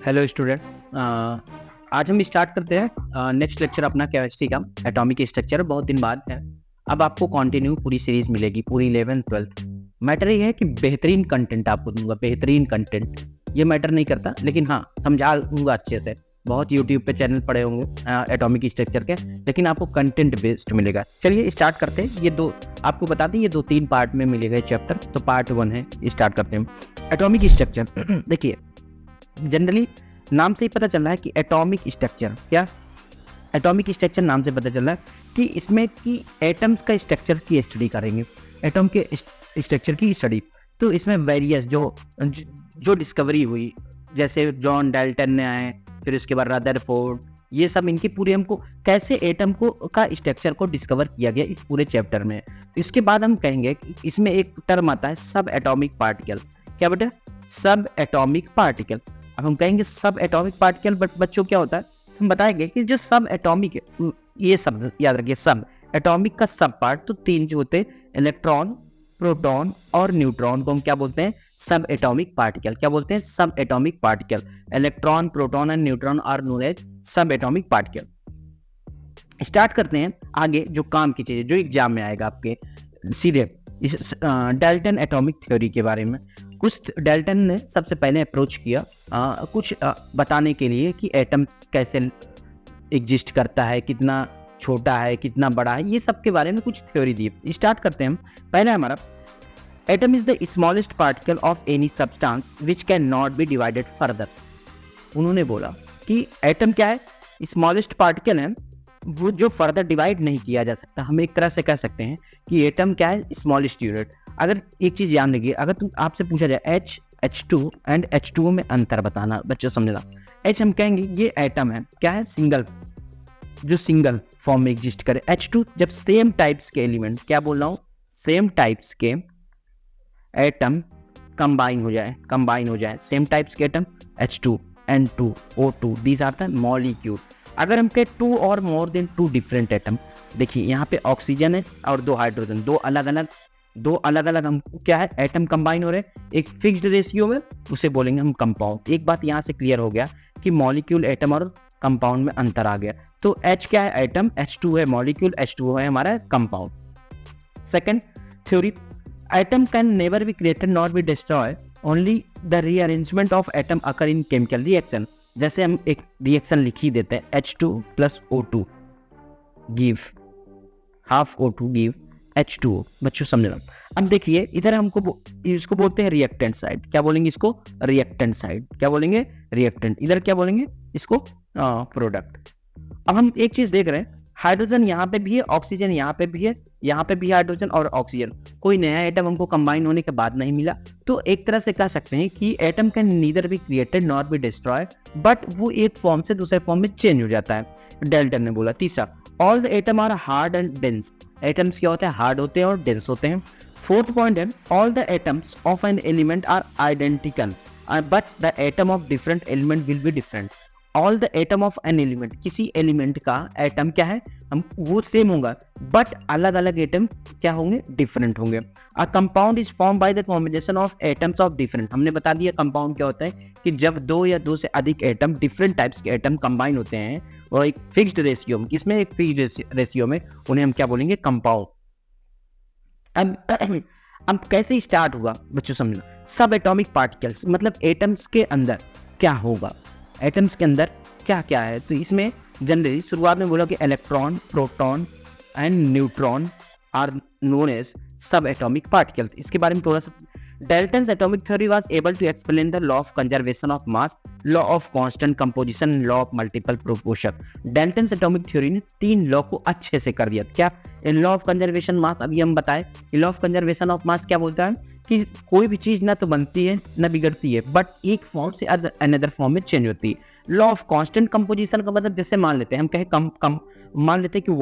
Hello student. आज हम start करते हैं नेक्स्ट लेक्चर अपना केमिस्ट्री का एटॉमिक स्ट्रक्चर। बहुत दिन बाद है। अब आपको कंटिन्यू पूरी सीरीज मिलेगी, पूरी 11th 12th। मैटर ये है कि बेहतरीन कंटेंट आपको दूंगा, बेहतरीन कंटेंट। ये मैटर नहीं करता, लेकिन हाँ समझा दूंगा अच्छे से। बहुत यूट्यूब पे चैनल पड़े होंगे एटॉमिक स्ट्रक्चर के, लेकिन आपको कंटेंट बेस्ड मिलेगा। चलिए स्टार्ट करते हैं। ये दो आपको बता दें, ये 2-3 पार्ट में मिलेगा चैप्टर। तो पार्ट 1 है, स्टार्ट करते हैं एटॉमिक स्ट्रक्चर। देखिए, जनरली नाम से ही पता चल रहा है कि एटॉमिक स्ट्रक्चर क्या, एटॉमिक स्ट्रक्चर नाम से पता चल रहा है कि इसमें कि एटम्स का स्ट्रक्चर की स्टडी करेंगे, एटम के स्ट्रक्चर की स्टडी। तो इसमें वेरियस जो डिस्कवरी हुई, जैसे जॉन डाल्टन ने आए, फिर उसके बाद रदरफोर्ड, ये सब इनकी पूरी हमको कैसे एटम को का स्ट्रक्चर को डिस्कवर किया गया इस पूरे चैप्टर में। तो इसके बाद हम कहेंगे कि इसमें एक टर्म आता है सब एटॉमिक पार्टिकल। क्या बेटा? सब एटॉमिक पार्टिकल। अब हम कहेंगे सब एटॉमिक पार्टिकल, बट बच्चों क्या होता है, हम बताएंगे कि जो सब एटॉमिक है, ये सब याद रखिए, सब एटॉमिक का सब पार्ट तो 3 जो होते हैं, इलेक्ट्रॉन, प्रोटॉन और न्यूट्रॉन, को हम क्या बोलते हैं? Subatomic particle. क्या बोलते हैं? Subatomic particle. Electron, proton and neutron are known as subatomic particle. Start करते हैं आगे जो काम की चीजें, जो एग्जाम में आएगा आपके सीधे। डाल्टन एटॉमिक थ्योरी के बारे में कुछ डाल्टन ने सबसे पहले अप्रोच किया कुछ बताने के लिए कि एटम कैसे एग्जिस्ट करता है, कितना छोटा है, कितना बड़ा है, ये सब के बारे में कुछ थ्योरी दी। स्टार्ट करते हैं हम। पहला हमारा, atom is the smallest particle of any substance which can not be divided further. उन्होंने बोला कि एटम क्या है? स्मॉलेस्ट पार्टिकल है, वो जो फर्दर डिवाइड नहीं किया जा सकता। हम एक तरह से कह सकते हैं कि एटम क्या है? Smallest unit. अगर एक चीज याद रखिए, अगर तुम आपसे पूछा जाए H2 एंड H2O में अंतर बताना, बच्चों समझना। H हम कहेंगे ये एटम है, क्या है? सिंगल, जो सिंगल फॉर्म में एग्जिस्ट करे। H2 जब सेम टाइप्स के एलिमेंट, क्या बोल रहा हूँ, सेम टाइप्स के एटम कंबाइन हो जाए, सेम टाइप्स के atom, H2 N2 O2, these are the molecule. अगर हम कहें 2 और मोर देन 2 डिफरेंट एटम, देखिए यहाँ पे ऑक्सीजन है और 2 हाइड्रोजन, दो अलग अलग हम क्या है? एटम कंबाइन हो रहे हैं एक फिक्स्ड रेशियो में, उसे बोलेंगे हम कंपाउंड। एक बात यहाँ से क्लियर हो गया कि मॉलिक्यूल, एटम और कंपाउंड में अंतर आ गया। तो H क्या है? एटम, H2 है मॉलिक्यूल, H2O है हमारा compound. Second theory, atom can never be created not be destroy, only the rearrangement of atom occur in chemical reaction. जैसे हम एक रिएक्शन लिख ही देते हैं, H2 plus O2 give half O2 give H2O। बच्चों समझना। अब देखिए इधर हमको इसको बोलते हैं रिएक्टेंट साइड। क्या बोलेंगे इसको? Reactant side. क्या बोलेंगे? रिएक्टेंट। इधर क्या बोलेंगे इसको? प्रोडक्ट। अब हम एक चीज देख रहे हैं, हाइड्रोजन यहाँ पे भी है, ऑक्सीजन यहाँ पे भी है, यहाँ पे भी हाइड्रोजन और ऑक्सीजन। कोई नया एटम हमको कंबाइन होने के बाद नहीं मिला। तो एक तरह से कह सकते हैं कि atom can neither be created not be destroy, but वो एक फॉर्म से दूसरे फॉर्म में चेंज हो जाता है, डाल्टन ने बोला। तीसरा, all the atom are hard and dense. Atoms क्या होते हैं? हार्ड होते हैं और डेंस होते हैं। फोर्थ पॉइंट है, all the atoms of an element are identical but the atom of different element will be different. All the atom of an element, किसी एलिमेंट का एटम क्या है? हम वो सेम होगा, बट अलग अलग एटम क्या होंगे? डिफरेंट होंगे। A compound is form by the combination of atoms of different. हमने बता दिया कंपाउंड क्या होता है, कि जब 2 या 2 से अधिक एटम, डिफरेंट टाइप्स के एटम कंबाइन होते हैं और एक फिक्स्ड रेशियो में, किसमें? एक फिक्स्ड रेशियो में, उन्हें हम क्या बोलेंगे? कंपाउंड। अब कैसे स्टार्ट हुआ बच्चों समझना। सब एटॉमिक पार्टिकल्स मतलब एटम्स के अंदर क्या होगा, एटम्स के अंदर क्या क्या है। तो इसमें जनरली शुरुआत में बोला कि electron, proton and neutron are known as subatomic particle. इसके बारे में थोड़ा सा, Dalton's atomic theory was able to explain the law of conservation of mass, law of constant composition, law of multiple proportion। Dalton's atomic theory ने 3 law को अच्छे से कर दिया। क्या? लॉ ऑफ कंजर्वेशन मास, अभी हम बताए। Law of conservation of mass क्या बोलता है कि कोई भी चीज ना तो बनती है ना बिगड़ती है, बट एक फॉर्म से अनदर फॉर्म में चेंज होती है। लॉ ऑफ कांस्टेंट कंपोजिशन का मतलब, जैसे मान लेते हैं, हम कहें मान लेते हैं कि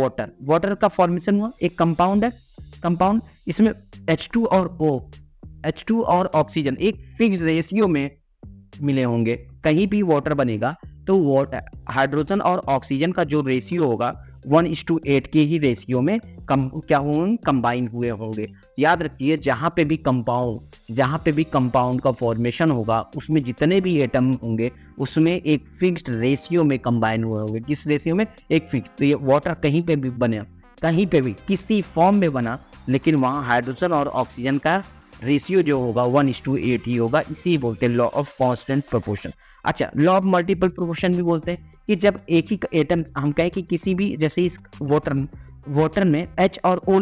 वाटर का फॉर्मेशन हुआ, एक कंपाउंड है, कंपाउंड, इसमें H2 और ऑक्सीजन एक फिक्स्ड रेशियो में मिले होंगे। कहीं भी वाटर बनेगा तो वाटर, हाइड्रोजन और ऑक्सीजन का जो रेशियो होगा 1:8 के ही रेशियो में कंबाइन हुए होंगे। याद रखिए जहाँ पे भी कंपाउंड का फॉर्मेशन होगा उसमें जितने भी एटम होंगे उसमें एक फिक्स्ड रेशियो में कंबाइन हुए होंगे। किस रेशियो में? एक फिक्स। तो ये वाटर कहीं पे भी बने, कहीं पे भी किसी फॉर्म में बना, लेकिन वहाँ हाइड्रोजन और ऑक्सीजन का रेशियो जो होगा 1:8 ही होगा। इसी बोलते हैं लॉ ऑफ कांस्टेंट प्रोपोर्शन। अच्छा, लॉ ऑफ मल्टीपल प्रोपोर्शन भी बोलते हैं कि जब एक ही एटम हम कहें कि किसी भी, जैसे इस वाटर में H और O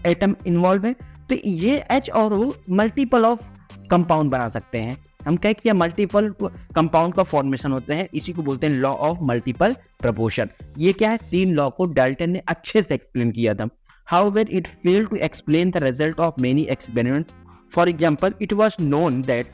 एटम इन्वॉल्व है, तो ये H और O मल्टीपल ऑफ कंपाउंड बना सकते हैं। हम कहें कि मल्टीपल कंपाउंड का फॉर्मेशन होते हैं, इसी को बोलते हैं लॉ ऑफ मल्टीपल प्रोपोर्शन। ये क्या है? 3 लॉ को डाल्टन ने अच्छे से एक्सप्लेन किया था। However, it failed to explain the result of many experiments. For example, it was known that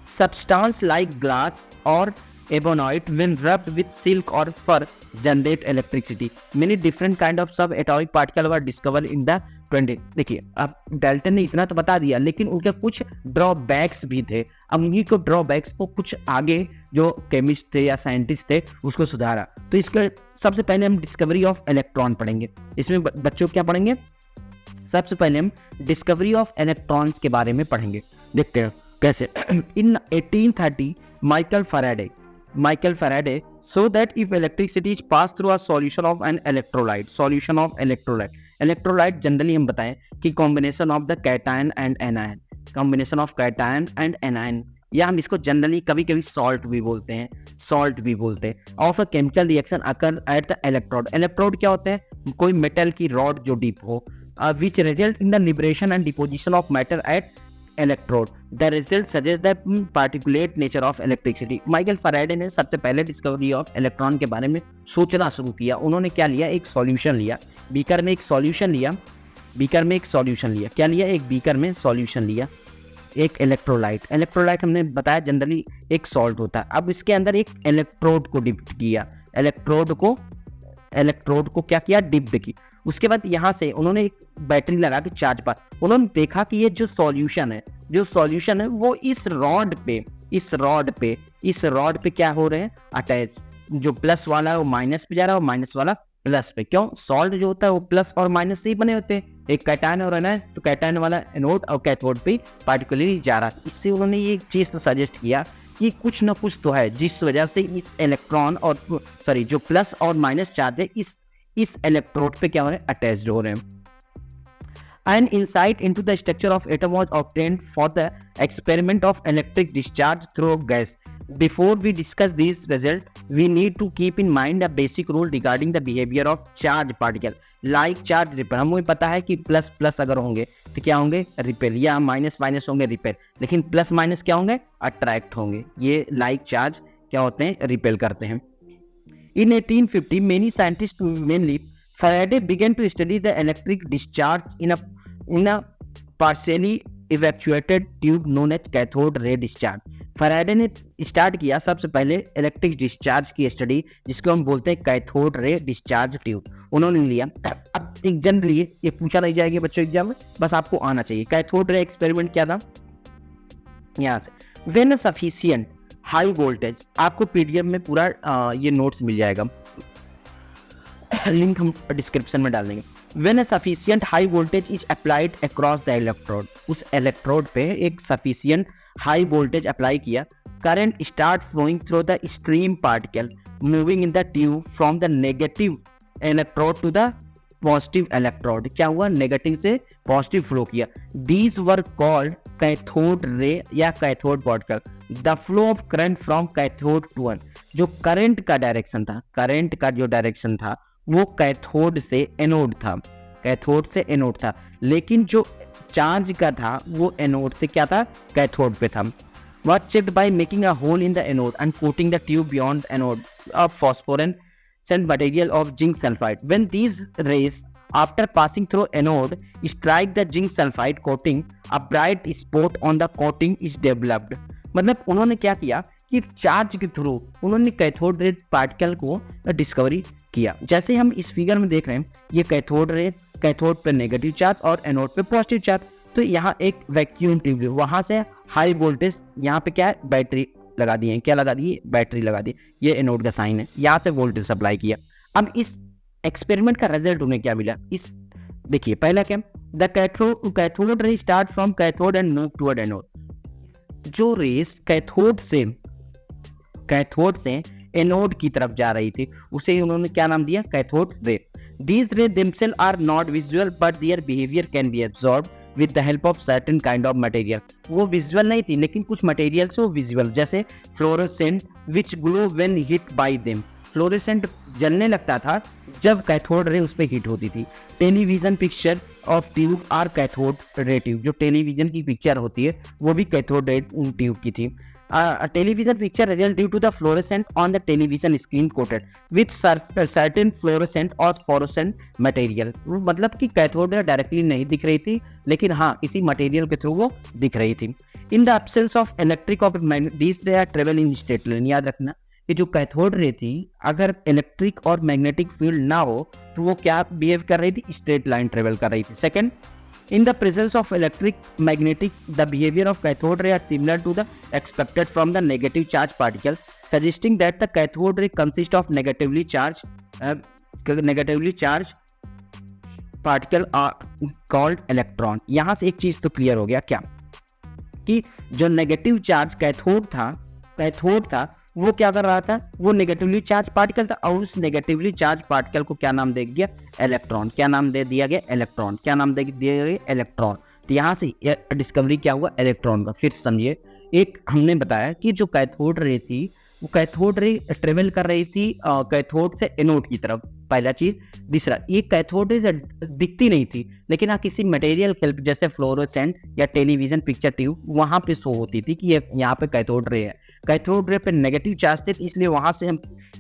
substance like glass or ebonite, when rubbed with silk or fur, generate electricity. Many different kind of subatomic particles were discovered in the 20. देखिए, अब Dalton ने इतना तो बता दिया, लेकिन उनके कुछ ड्रॉबैक्स भी थे। अब उन्हीं को ड्रॉबैक्स को कुछ आगे जो केमिस्ट थे या साइंटिस्ट थे उसको सुधारा। तो इसके सबसे पहले हम डिस्कवरी ऑफ इलेक्ट्रॉन पढ़ेंगे। इसमें बच्चों क्या पढ़ेंगे? सबसे पहले हम डिस्कवरी ऑफ इलेक्ट्रॉन्स के बारे में पढ़ेंगे। देखते हैं कैसे। इन 1830 Michael Faraday so that if electricity is passed through a solution of an electrolyte generally हम बताएं कि combination of the cation and anion, या हम इसको जनरली कभी कभी सॉल्ट भी बोलते हैं। Of a chemical reaction occur at the electrode क्या होते हैं? कोई मेटल की रॉड जो डीप हो, which result in the liberation and deposition of matter at electrode. The result suggests the particulate nature of electricity. Michael Faraday ने सबसे पहले डिस्कवरी ऑफ इलेक्ट्रॉन के बारे में सोचना शुरू किया। उन्होंने क्या लिया? एक सॉल्यूशन लिया, बीकर में एक सॉल्यूशन लिया। क्या लिया? एक बीकर में सॉल्यूशन लिया, एक इलेक्ट्रोलाइट हमने बताया जनरली एक सॉल्ट होता है। अब इसके अंदर एक इलेक्ट्रोड को डिप किया, इलेक्ट्रोड को क्या किया? डिप्ड की। उसके बाद यहाँ से उन्होंने एक बैटरी लगा के चार्ज पर उन्होंने देखा कि ये जो सॉल्यूशन है वो इस रॉड पे क्या हो रहे हैं? अटैच। जो प्लस वाला है वो माइनस पे जा रहा है और माइनस वाला प्लस पे। क्यों? सॉल्ट जो होता है वो प्लस और माइनस से ही बने होते हैं। एक कैटायन और एनायन, तो कैटायन वाला एनोड और कैथोड पे पार्टिकुलरली जा रहा है। इससे उन्होंने ये चीज तो सजेस्ट किया कि कुछ ना कुछ तो है जिस वजह से इस इलेक्ट्रॉन और जो प्लस और माइनस चार्ज है इस इलेक्ट्रोड पे क्या हो रहे हैं? अटैच्ड हो रहे हैं। An insight into the structure of atom was obtained for the experiment of electric discharge through gas. Before we discuss these results, we need to keep in mind a basic rule regarding the behavior of charged particle. Like charge repel, हमें पता है कि plus plus अगर होंगे तो क्या होंगे? Repel, या माइनस माइनस होंगे रिपेल, लेकिन प्लस माइनस क्या होंगे? अट्रैक्ट होंगे। ये लाइक चार्ज क्या होते हैं? रिपेल करते हैं। In 1850, many scientists, mainly Faraday, began to study the electric discharge in a partially evacuated tube known as cathode ray discharge. Faraday ने स्टार्ट किया सबसे पहले इलेक्ट्रिक डिस्चार्ज की स्टडी, जिसको हम बोलते हैं कैथोड रे डिस्चार्ज ट्यूब। उन्होंने लिया। अब एक जनरली ये पूछा नहीं जाएगा बच्चों एग्जाम में, बस आपको आना चाहिए। कैथोड रे एक्सपेरिमेंट क्या था? यहाँ से व्हेन सफिशिएंट हाई वोल्टेज, आपको पीडीएफ में पूरा ये नोट्स मिल जाएगा, लिंक हम डिस्क्रिप्शन में डाल देंगे। When a sufficient high voltage is applied across the electrode, उस इलेक्ट्रोड पे एक sufficient high voltage अप्लाई किया, current start flowing through the stream particle moving in the tube from the negative electrode to the positive electrode. क्या हुआ? Negative से positive flow किया। These were called cathode ray या cathode particle. The flow of current from cathode to one, जो current का direction था वो cathode से एनोड था, लेकिन जो चार्ज का था वो एनोड से क्या था? कैथोड पे था। Was checked by making a hole in the anode and coating the tube beyond anode of phosphorescent material of zinc sulfide. When these rays, after passing through anode, strike the zinc sulfide coating, a bright spot on the coating is developed. मतलब उन्होंने क्या किया कि charge के through उन्होंने cathode ray particle को discovery किया। जैसे हम इस फिगर में देख रहे हैं, ये कैथोड पे नेगेटिव चार्ज और एनोड पे पॉजिटिव चार्ज। तो यहाँ एक वैक्यूम ट्यूब, वहां से हाई वोल्टेज, यहाँ पे क्या है? बैटरी लगा दी है। क्या लगा दी? बैटरी लगा दी। ये एनोड का साइन है। यहाँ से वोल्टेज सप्लाई किया। अब इस एक्सपेरिमेंट का रिजल्ट उन्हें क्या मिला, इस देखिए पहला क्या, the cathode ray start from cathode and move toward anode. जो रेस कैथोड से एनोड की तरफ जा रही थी उसे उन्होंने क्या नाम दिया, cathode ray. These rays themselves are not visual but their behavior can be absorbed with the help of certain kind of material। वो विजुअल नहीं थी लेकिन कुछ मटेरियल से वो विजुअल, जैसे fluorescent which glow when hit by them. Fluorescent जलने लगता था जब कैथोड रे उस पर हिट होती थी। Television picture of tube are cathode ray tube. जो टेलीविजन की पिक्चर होती है वो भी कैथोड रे ट्यूब की थी। A television picture result due to the fluorescent on the television screen coated with certain fluorescent or fluorescent material। मतलब कि कैथोड रे डायरेक्टली नहीं दिख रही थी लेकिन हाँ इसी मटेरियल के थ्रू वो दिख रही थी। In the absence of electric और magnetic ray are travel in straight line. याद रखना कि जो कैथोड रे थी अगर इलेक्ट्रिक और मैग्नेटिक फील्ड ना हो तो वो क्या बिहेव कर रही थी, स्ट्रेट लाइन ट्रेवल कर रही थी। Second, in the presence of electric magnetic the behavior of cathode ray are similar to the expected from the negative charge particle, suggesting that the cathode ray consists of negatively charged particle are called electron। यहाँ से एक चीज तो clear हो गया क्या, कि जो नेगेटिव चार्ज कैथोड था वो क्या कर रहा था, वो नेगेटिवली चार्ज पार्टिकल था और उस नेगेटिवली चार्ज पार्टिकल को क्या नाम दे दिया, इलेक्ट्रॉन। क्या नाम दे दिया गया, इलेक्ट्रॉन। क्या नाम दे दिया गया, इलेक्ट्रॉन। तो यहाँ से डिस्कवरी क्या हुआ, इलेक्ट्रॉन का। फिर समझिए, एक हमने बताया कि जो कैथोड रे थी वो कैथोड रे ट्रेवल कर रही थी कैथोड से एनोड की तरफ, पहला चीज। दूसरा, ये कैथोड रे दिखती नहीं थी लेकिन हाँ किसी मटेरियल के जैसे फ्लोरोसेंट या टेलीविजन पिक्चर ट्यूब वहां पे शो होती थी कि ये यहाँ पे कैथोड रे है। कैथोड रे पे नेगेटिव चार्ज थे इसलिए वहां से हम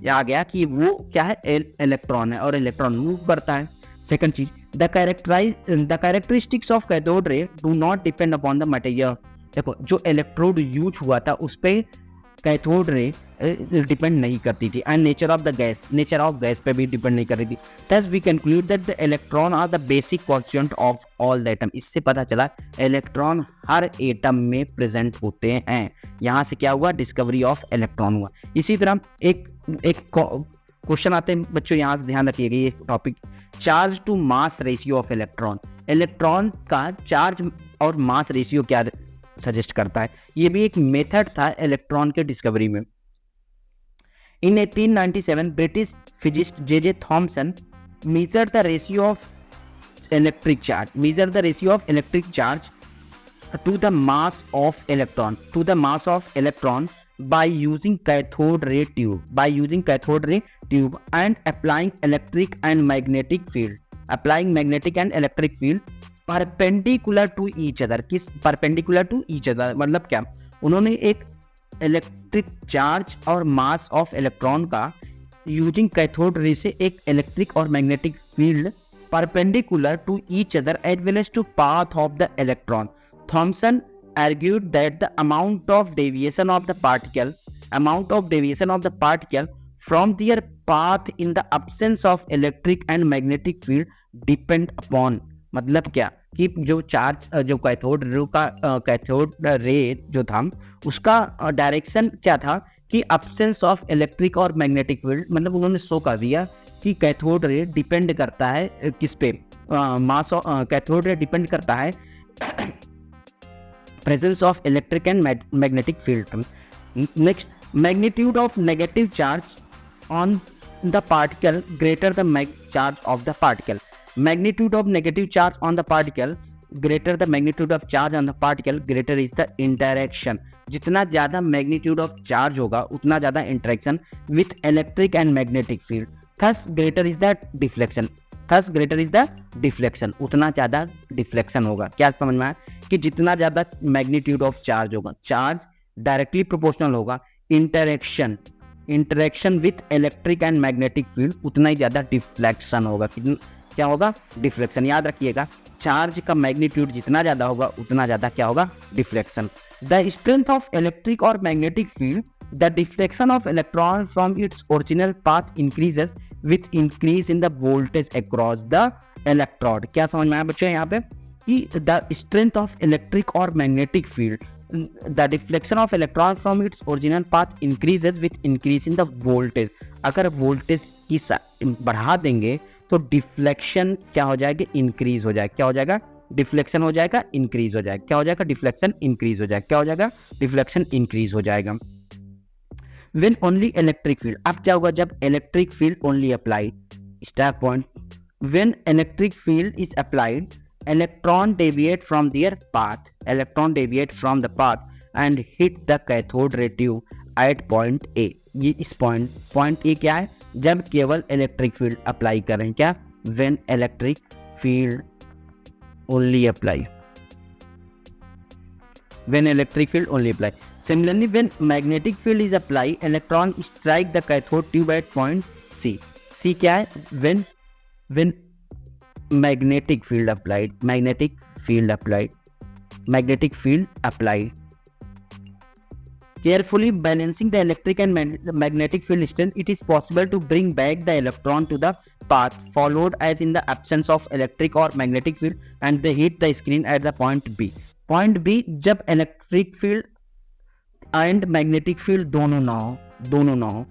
आ गया कि वो क्या है, इलेक्ट्रॉन है और इलेक्ट्रॉन मूव करता है। सेकंड चीज, the characteristics of cathode ray do not depend upon the material. देखो जो इलेक्ट्रोड यूज हुआ था उस पे कैथोड रे डिपेंड नहीं करती थी। एंड नेचर ऑफ गैस पे भी डिपेंड नहीं कर रही थी। Thus we conclude that the electron are the basic constituent of all the atom. इससे पता चला इलेक्ट्रॉन हर एटम में प्रेजेंट होते हैं। यहाँ से क्या हुआ, डिस्कवरी ऑफ इलेक्ट्रॉन हुआ। इसी तरह एक क्वेश्चन आते हैं बच्चों, यहाँ से ध्यान रखिएगा ये topic, charge to mass ratio of electron. Electron का चार्ज और मास रेशियो क्या सजेस्ट करता है। ये भी एक मेथड था इलेक्ट्रॉन के डिस्कवरी में। In 1897, British physicist J.J. Thomson measured the ratio of electric charge to the mass of electron by using cathode ray tube and applying electric and magnetic field perpendicular to each other। किस perpendicular to each other मतलब क्या, उन्होंने एक electric charge और mass of electron का using cathode ray से एक electric और magnetic field perpendicular to each other as well as to path of the electron. Thomson argued that the amount of deviation of the particle from their path in the absence of electric and magnetic field depend upon। मतलब क्या कि जो cathode ray जो था उसका direction क्या था कि अब्सेंस ऑफ इलेक्ट्रिक और मैग्नेटिक फील्ड। मतलब उन्होंने शो कर दिया कि कैथोड रे डिपेंड करता है किस पे, कैथोड रे डिपेंड करता है presence of electric and magnetic field. Next, magnitude of negative charge on the particle greater the charge of the particle. Magnitude of negative charge on the particle greater the magnitude of charge on the particle greater is the interaction। जितना ज्यादा magnitude of charge होगा उतना ज्यादा interaction with electric and magnetic field। thus greater is the deflection। उतना ज्यादा deflection होगा। क्या समझ में आया कि जितना ज्यादा magnitude of charge होगा, charge directly proportional होगा, interaction with electric and magnetic field उतना ही ज्यादा deflection होगा। क्या होगा, डिफ्लेक्शन। याद रखिएगा, चार्ज का मैग्नीट्यूड जितना ज्यादा होगा उतना ज्यादा क्या होगा, deflection. The strength of electric और magnetic field, the deflection of electron from its original path increases with increase in the voltage across the electrode. क्या समझ में आया बच्चों यहाँ पे कि द स्ट्रेंथ ऑफ इलेक्ट्रिक और magnetic field, the deflection of electron from its original path increases with increase in the voltage. अगर वोल्टेज की बढ़ा देंगे तो डिफ्लेक्शन क्या हो जाएगा, इंक्रीज हो जाएगा। क्या हो जाएगा, डिफ्लेक्शन हो जाएगा, इंक्रीज हो जाएगा। क्या हो जाएगा, डिफ्लेक्शन इंक्रीज हो जाएगा। क्या हो जाएगा, डिफ्लेक्शन इंक्रीज हो जाएगा। When only electric field, अब क्या होगा जब electric field only applied, star point, when electric field is applied, electron deviate from their path, electron deviate from the path and hit the cathode ray tube at point A। ये इस point A क्या है, जब केवल electric field apply करें। क्या, when electric field only apply, when electric field only apply। Similarly, when magnetic field is applied, electron strike the cathode tube at point C। C क्या है, when magnetic field applied, magnetic field applied, carefully balancing the electric and magnetic field strength, it is possible to bring back the electron to the path followed as in the absence of electric or magnetic field, and they hit the screen at the point B। Point B जब electric field and magnetic field दोनों ना हो,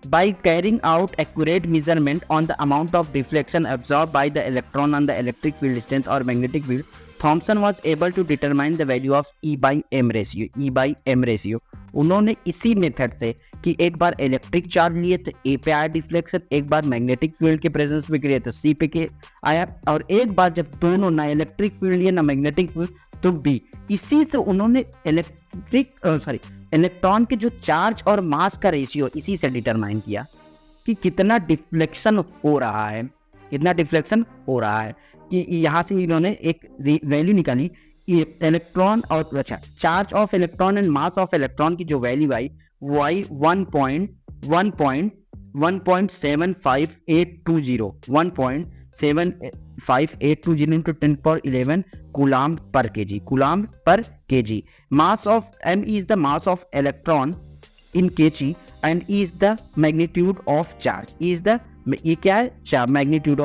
by carrying out accurate measurement on the amount of deflection absorbed by the electron on the electric field strength or magnetic field, Thomson was able to determine the value of E by M ratio। उन्होंने इसी method से कि एक बार electric charge लिए तो ए पे आया deflection, एक बार मैग्नेटिक फील्ड के प्रेजेंस में किए तो सी पे के आया, और एक बार जब दोनों ना इलेक्ट्रिक फील्ड लिए ना मैग्नेटिक फील्ड तो बी। इसी से उन्होंने इलेक्ट्रॉन के जो चार्ज और मास का रेशियो इसी से डिटरमाइन किया कि कितना डिफ्लेक्शन हो रहा है, कि यहाँ से इन्होंने एक वैल्यू निकाली, इलेक्ट्रॉन और charge of electron and mass of electron की जो वैल्यू आई वो आई 1.17820 into 10 power 11 coulomb per kg। Mass of m is the mass of electron in kg and is the magnitude of charge, ये क्या है, magnitude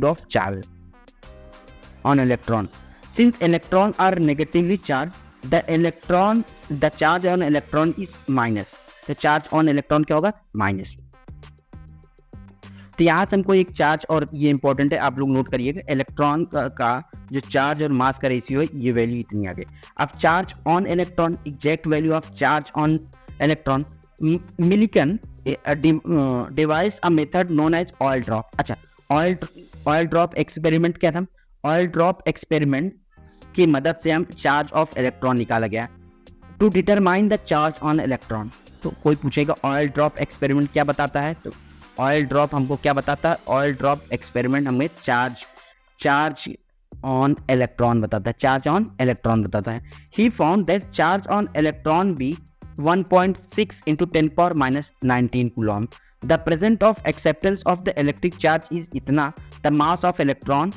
of charge on electron। Since electrons are negatively charged, the charge on electron is minus, the charge on electron क्या होगा, minus. तो यहाँ से हमको एक चार्ज, और ये इंपॉर्टेंट है आप लोग नोट करिएगा, इलेक्ट्रॉन का जो चार्ज और मास का रेशियो है ये वैल्यू इतनी आ गई। अब charge on electron, exact value of charge on electron, Millikan devise a method known as oil drop. अच्छा, ऑयल ड्रॉप एक्सपेरिमेंट क्या था, ऑयल ड्रॉप एक्सपेरिमेंट की मदद से हम चार्ज ऑफ इलेक्ट्रॉन निकाला गया to determine the charge on electron. तो कोई पूछेगा ऑयल ड्रॉप एक्सपेरिमेंट क्या बताता है, तो ऑयल ड्रॉप हमको क्या बताता है, ऑयल ड्रॉप एक्सपेरिमेंट हमें चार्ज ऑन इलेक्ट्रॉन बताता है। He found that charge on electron be 1.6 into 10 power minus 19 coulomb। The present of acceptance of the electric charge is इतना, the mass of electron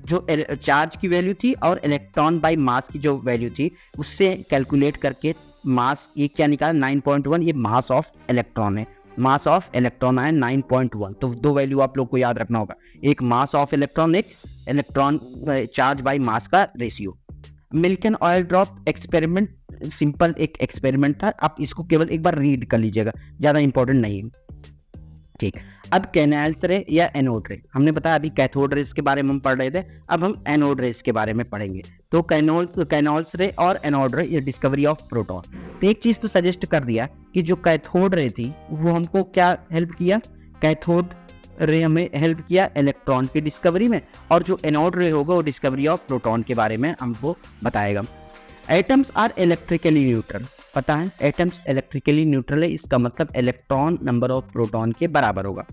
जो charge की value थी और electron by mass की जो value थी उससे कैलकुलेट करके मास ये क्या निकाला, 9.1। ये मास ऑफ इलेक्ट्रॉन है, मास ऑफ इलेक्ट्रॉन है 9.1। तो दो वैल्यू आप लोग को याद रखना होगा, एक मास ऑफ इलेक्ट्रॉन, एक इलेक्ट्रॉन चार्ज बाय मास का ratio. Millikan oil drop experiment simple एक एक्सपेरिमेंट था, आप इसको केवल एक बार रीड कर लीजिएगा, ज्यादा इंपॉर्टेंट नहीं है, ठीक। अब कैनाल्स रे या एनोड रे, हमने बताया अभी कैथोड रेस के बारे में हम पढ़ रहे थे, अब हम एनोड रेस के बारे में पढ़ेंगे। तो कैनोल्स रे और एनोड रे, ये डिस्कवरी ऑफ प्रोटॉन। तो एक चीज तो सजेस्ट कर दिया कि जो कैथोड रे थी वो हमको क्या हेल्प किया, कैथोड रे हमें हेल्प किया इलेक्ट्रॉन की डिस्कवरी में, और जो एनोड रे होगा वो डिस्कवरी ऑफ प्रोटॉन के बारे में हमको बताएगा। एटम्स आर इलेक्ट्रिकली न्यूट्रल, पता है एटम्स इलेक्ट्रिकली न्यूट्रल है, इसका मतलब इलेक्ट्रॉन नंबर ऑफ प्रोटॉन के बराबर होगा।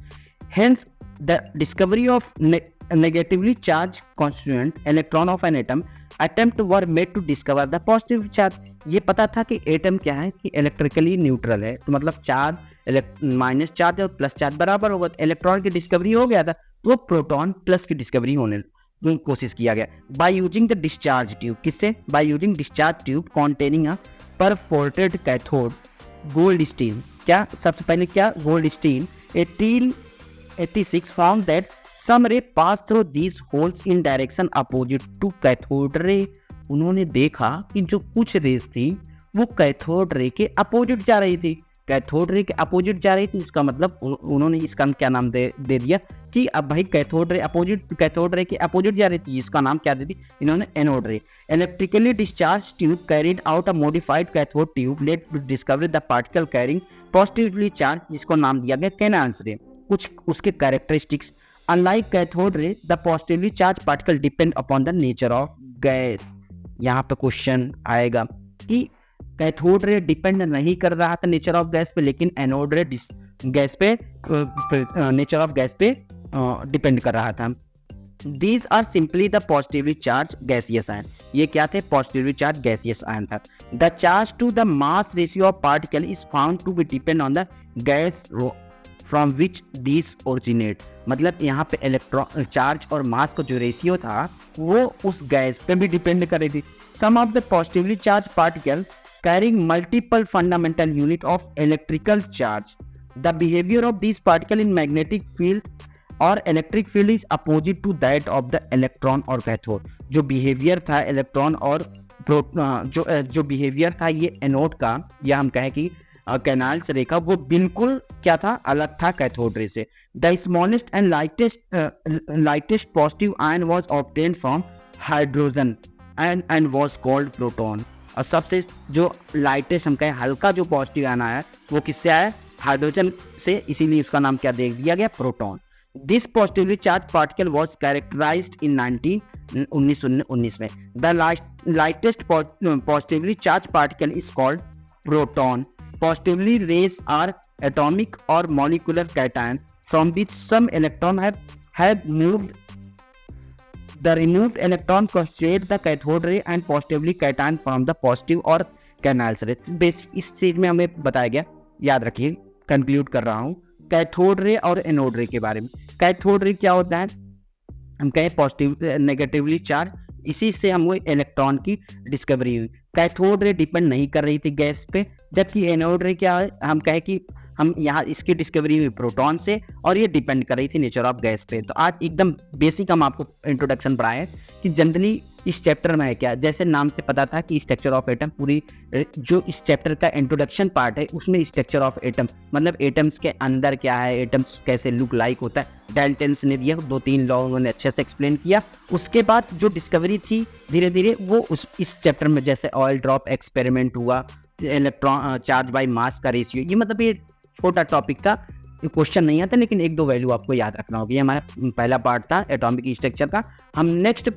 Hence the discovery of negatively charge constituent electron of an atom attempt were made to discover the positive charge. ये पता था कि एटम क्या है कि इलेक्ट्रिकली न्यूट्रल है, तो मतलब चार्ज माइनस चार्ज और प्लस चार्ज बराबर होगा, तो इलेक्ट्रॉन की डिस्कवरी हो गया था, तो प्रोटॉन प्लस की डिस्कवरी होने कोशिश किया गया by using the discharge tube. किससे, by using discharge tube containing a perforated cathode Goldstein. क्या सबसे पहले क्या, Goldstein. 1886 found that some ray pass through these holes in direction opposite to cathode ray. उन्होंने देखा कि जो कुछ रेस थी वो कैथोड रे के अपोजिट जा रही थी, कैथोड रे के अपोजिट जा रही थी, इसका मतलब उन्होंने इसका क्या नाम दे दिया कि अब भाई कैथोड रे के अपोजिट जा रही थी, इसका नाम क्या दे दी इन्होंने, anode ray. Electrically discharge tube carried out a modified cathode tube let to discover the particle carrying positively charge, जिसको नाम दिया गया कैनाल्स रे। कुछ उसके characteristics, unlike cathode ray the positively charge particle depend upon the nature of gas. यहाँ पे question आएगा कि कैथोड रे डिपेंड नहीं कर रहा था नेचर ऑफ गैस पे, लेकिन एनोड रे गैस पे नेचर ऑफ गैस पे डिपेंड कर रहा था। These are simply the positively charged gaseous ion. ये क्या थे, positively charged gaseous ion था। The charge to the mass ratio of particle is found to be depend on the gas from which these originate। मतलब यहाँ पे electron charge और मास का जो रेशियो था वो उस गैस पे भी डिपेंड कर रही थी। Some of the positively charged particle carrying multiple fundamental unit of electrical charge. The behavior of these particle in magnetic field और electric field is opposite to that of the electron और cathode. जो behaviour था electron और जो behaviour था ये anode का, या हम कहें कि कैनाल्स रे का, वो बिल्कुल क्या था, अलग था कैथोड रे से। The smallest and lightest positive ion was obtained from hydrogen and was called proton. और सबसे जो लाइटेस्ट हम कहें हल्का जो पॉजिटिव आयन आया वो किससे आया, हाइड्रोजन से, इसीलिए उसका नाम क्या दे दिया गया, proton. This positively charged particle was characterized in 1919 में। The lightest positively charged particle is called proton. Positively rays are atomic or molecular cation from which some electron have moved. The removed electron constitute the cathode ray and positively cation from the positive or canals ray। Basic इस चीज में हमें बताया गया, याद रखिए, conclude कर रहा हूँ कैथोड रे और एनोड रे के बारे में। कैथोड रे क्या होता है, हम कहें पॉजिटिव नेगेटिवली चार्ज, इसी से हमको इलेक्ट्रॉन की डिस्कवरी हुई। कैथोड रे डिपेंड नहीं कर रही थी गैस पे, जबकि एनोड रे क्या है, हम कहें कि हम यहाँ इसकी डिस्कवरी हुई प्रोटॉन से और ये डिपेंड कर रही थी नेचर ऑफ गैस पे। तो आज एकदम बेसिक हम आपको इंट्रोडक्शन पढ़ाए कि जनरली इस चैप्टर में है क्या, जैसे नाम से पता था कि स्ट्रक्चर ऑफ एटम, पूरी जो इस चैप्टर का इंट्रोडक्शन पार्ट है उसमें स्ट्रक्चर ऑफ एटम मतलब एटम्स के अंदर क्या है, एटम्स कैसे लुक लाइक होता है, डाल्टन्स ने दिया, 2-3 लॉ उन्होंने अच्छे से एक्सप्लेन किया। उसके बाद जो डिस्कवरी थी धीरे धीरे वो इस चैप्टर में, जैसे ऑयल ड्रॉप एक्सपेरिमेंट हुआ, इलेक्ट्रॉन चार्ज बाय मास का रेशियो, ये मतलब ये छोटा टॉपिक था, क्वेश्चन नहीं आता, लेकिन 1-2 वैल्यू आपको याद रखना होगी। हमारा पहला पार्ट था एटॉमिक स्ट्रक्चर का। हम नेक्स्ट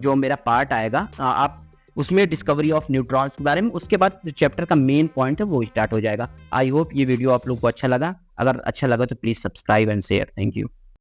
जो मेरा पार्ट आएगा आप उसमें डिस्कवरी ऑफ न्यूट्रॉन्स के बारे में, उसके बाद जो चैप्टर का मेन पॉइंट है वो स्टार्ट हो जाएगा। आई होप ये वीडियो आप लोग को अच्छा लगा। अगर अच्छा लगा तो please subscribe and share. Thank you.